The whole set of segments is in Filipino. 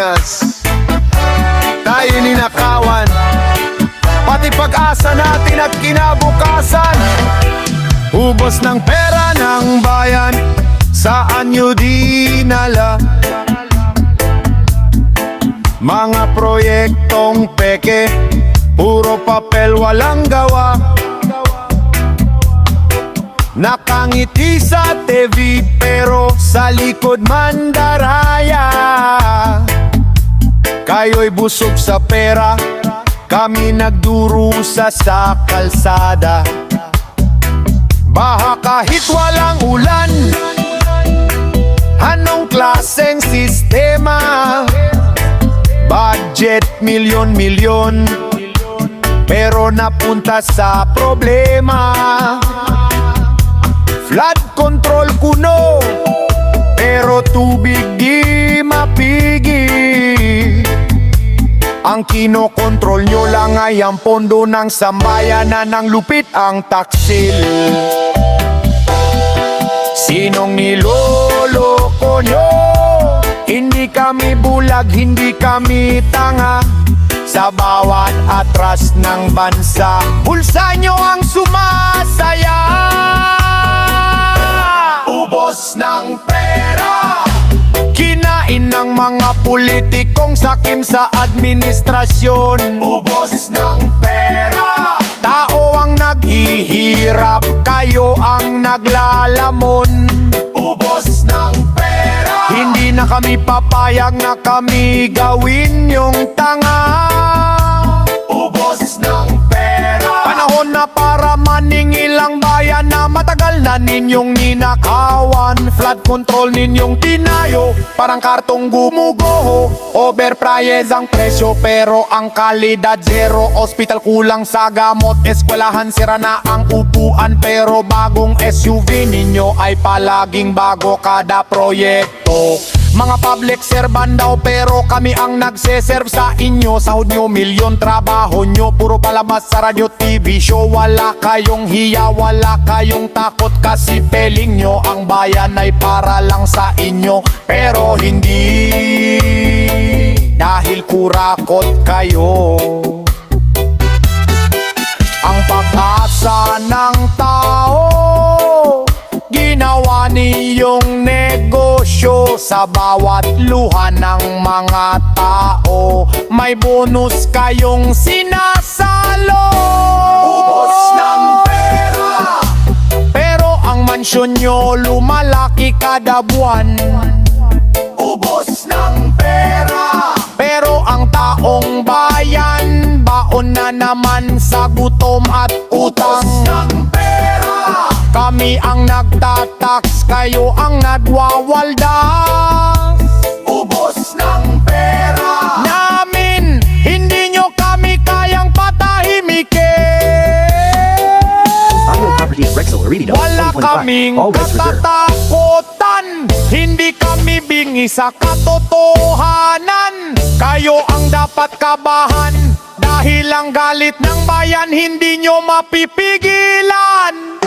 Pilipinas. Tayo ninakawan, pati pag-asa natin at kinabukasan. Ubos ng pera ng bayan, saan nyo dinala? Mga proyektong peke, puro papel walang gawa. Nakangiti sa TV pero sa likod mandaraya. Kayo'y busog sa pera, kami nagdurusa sa kalsada. Baha kahit walang ulan, anong klaseng sistema? Budget milyon-milyon, pero napunta sa problema. Flood control kuno, pero tubig di mapigi. Ang kinokontrol nyo lang ay ang pondo ng sambayanan, ng lupit ang taksil. Sinong niloloko nyo? Hindi kami bulag, hindi kami tanga. Sa bawat atras ng bansa, bulsa nyo ang sumasaya. Ubos ng pera, kinain ng mga politikong sakim sa administrasyon. Ubos ng pera, tao ang naghihirap, kayo ang naglalamon. Ubos ng pera, hindi na kami papayag na kami gawin yung tanga. Ubos ng pera, panahon na para maningil ang bayan na matagal na ninyong ninakawan. Flood control ninyong tinayo, parang kartong gumugoho. Overprice ang presyo pero ang kalidad zero. Hospital kulang sa gamot, eskwelahan sira na ang upuan, pero bagong SUV ninyo ay palaging bago kada proyekto. Mga public servant daw pero kami ang nagseserve sa inyo. Sahod nyo milyon, trabaho nyo puro palabas sa radio, TV show. Wala kayong hiya, wala kayong takot, kasi peling nyo ang bayan ay para lang sa inyo. Pero hindi, dahil kurakot kayo. Ang pag-asa ng tao, ginawa niyong negosyo. Sa bawat luha ng mga tao, may bonus kayong sinasalo. Ubos ng pera, pero ang mansyon nyo lumalaki kada buwan. Ubos ng pera, pero ang taong bayan baon na naman sa gutom at utang. Ubos ng pera, kami ang nagtatax, kayo ang nagwawaldas. Ubos ng pera namin, hindi nyo kami kayang patahimikin. Wala kaming katatakutan, hindi kami bingi sa katotohanan. Kayo ang dapat kabahan, dahil ang galit ng bayan hindi nyo mapipigilan.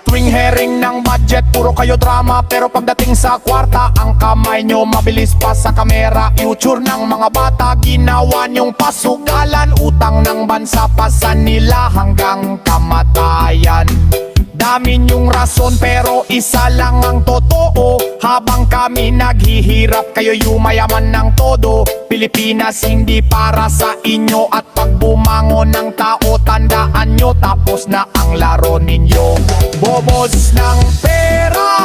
Tuwing hearing ng budget, puro kayo drama, pero pagdating sa kwarta, ang kamay nyo mabilis pa sa kamera. Future ng mga bata, ginawa nyong pasugalan. Utang ng bansa, pasan nila hanggang kamatayan. Dami nyong rason pero isa lang ang totoo. Habang kami naghihirap, kayo yumayaman ng todo. Pilipinas hindi para sa inyo, at pag bumangon ng tao, tandaan nyo, tapos na ang laro ninyo. Bobos ng pera,